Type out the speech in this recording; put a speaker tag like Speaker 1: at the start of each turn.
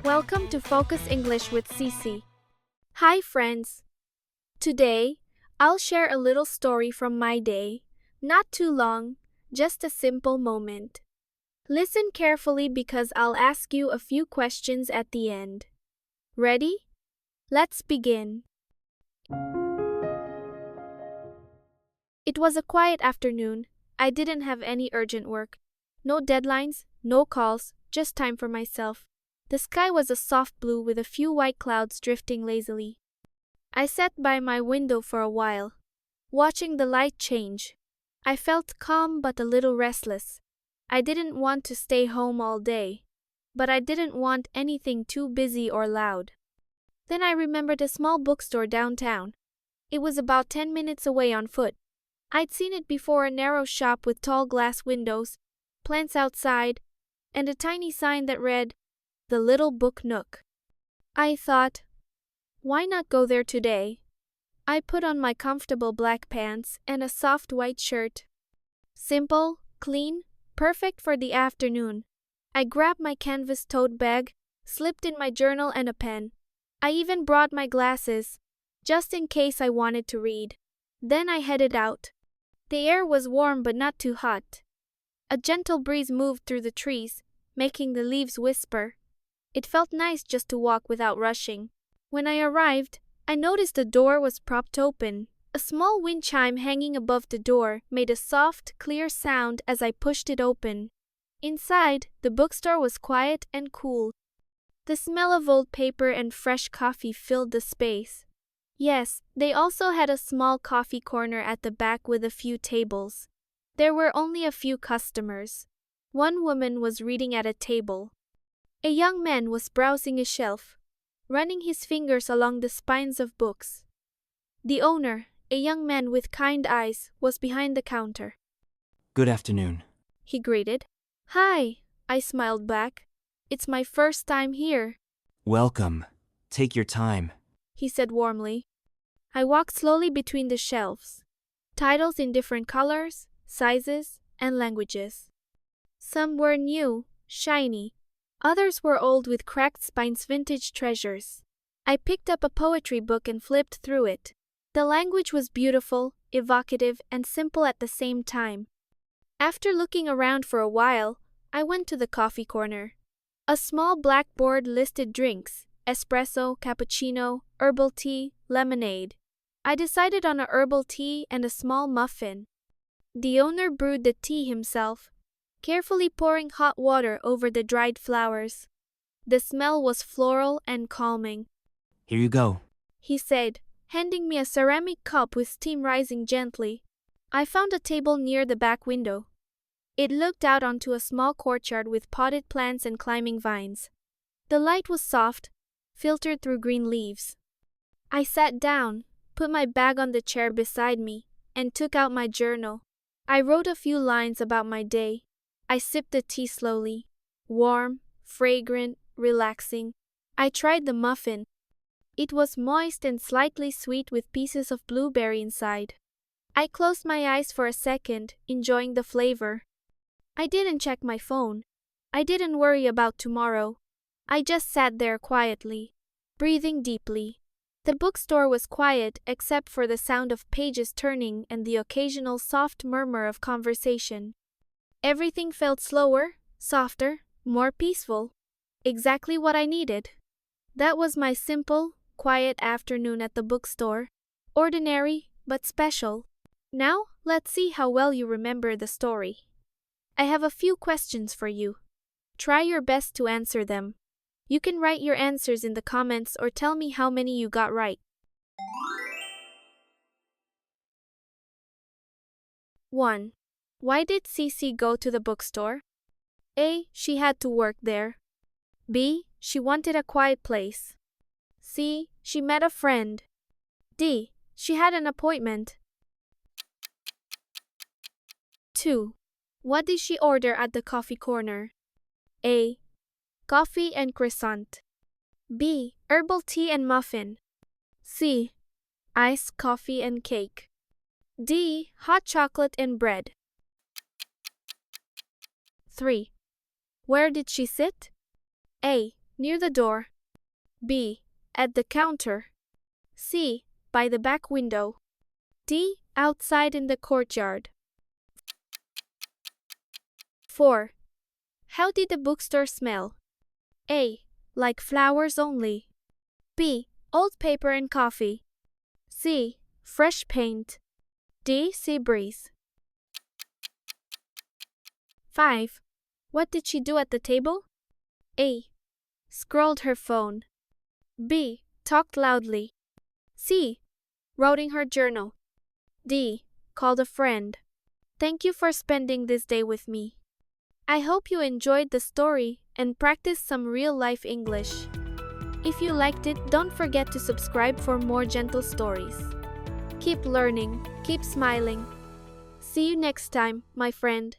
Speaker 1: Welcome to Focus English with Cece. Hi friends. Today, I'll share a little story from my day. Not too long, just a simple moment. Listen carefully because I'll ask you a few questions at the end. Ready? Let's begin. It was a quiet afternoon. I didn't have any urgent work. No deadlines, no calls, just time for myself. The sky was a soft blue with a few white clouds drifting lazily. I sat by my window for a while, watching the light change. I felt calm but a little restless. I didn't want to stay home all day, but I didn't want anything too busy or loud. Then I remembered a small bookstore downtown. It was about 10 minutes away on foot. I'd seen it before, a narrow shop with tall glass windows, plants outside, and a tiny sign that read, "The Little Book Nook." I thought, why not go there today? I put on my comfortable black pants and a soft white shirt. Simple, clean, perfect for the afternoon. I grabbed my canvas tote bag, slipped in my journal and a pen. I even brought my glasses, just in case I wanted to read. Then I headed out. The air was warm but not too hot. A gentle breeze moved through the trees, making the leaves whisper. It felt nice just to walk without rushing. When I arrived, I noticed the door was propped open. A small wind chime hanging above the door made a soft, clear sound as I pushed it open. Inside, the bookstore was quiet and cool. The smell of old paper and fresh coffee filled the space. Yes, they also had a small coffee corner at the back with a few tables. There were only a few customers. One woman was reading at a table. A young man was browsing a shelf, running his fingers along the spines of books. The owner, a young man with kind eyes, was behind the counter.
Speaker 2: Good afternoon.
Speaker 1: He greeted. Hi, I smiled back. It's my first time here.
Speaker 2: Welcome. Take your time.
Speaker 1: He said warmly. I walked slowly between the shelves. Titles in different colors, sizes, and languages. Some were new, shiny. Others were old with cracked spines, vintage treasures. I picked up a poetry book and flipped through it. The language was beautiful, evocative, and simple at the same time. After looking around for a while, I went to the coffee corner. A small black board listed drinks: espresso, cappuccino, herbal tea, lemonade. I decided on a herbal tea and a small muffin. The owner brewed the tea himself, carefully pouring hot water over the dried flowers. The smell was floral and calming.
Speaker 2: Here you go,
Speaker 1: He said, handing me a ceramic cup with steam rising gently. I found a table near the back window. It looked out onto a small courtyard with potted plants and climbing vines. The light was soft, filtered through green leaves. I sat down, put my bag on the chair beside me, and took out my journal. I wrote a few lines about my day. I sipped the tea slowly. Warm, fragrant, relaxing. I tried the muffin. It was moist and slightly sweet with pieces of blueberry inside. I closed my eyes for a second, enjoying the flavor. I didn't check my phone. I didn't worry about tomorrow. I just sat there quietly, breathing deeply. The bookstore was quiet except for the sound of pages turning and the occasional soft murmur of conversation. Everything felt slower, softer, more peaceful. Exactly what I needed. That was my simple, quiet afternoon at the bookstore. Ordinary, but special. Now, let's see how well you remember the story. I have a few questions for you. Try your best to answer them. You can write your answers in the comments or tell me how many you got right. 1. Why did Cece go to the bookstore? A. She had to work there. B. She wanted a quiet place. C. She met a friend. D. She had an appointment. 2. What did she order at the coffee corner? A. Coffee and croissant. B. Herbal tea and muffin. C. Iced coffee and cake. D. Hot chocolate and bread. 3. Where did she sit? A. Near the door. B. At the counter. C. By the back window. D. Outside in the courtyard. 4. How did the bookstore smell? A. Like flowers only. B. Old paper and coffee. C. Fresh paint. D. Sea breeze. 5. What did she do at the table? A. Scrolled her phone. B. Talked loudly. C. Wrote in her journal. D. Called a friend. Thank you for spending this day with me. I hope you enjoyed the story and practiced some real-life English. If you liked it, don't forget to subscribe for more gentle stories. Keep learning, keep smiling. See you next time, my friend.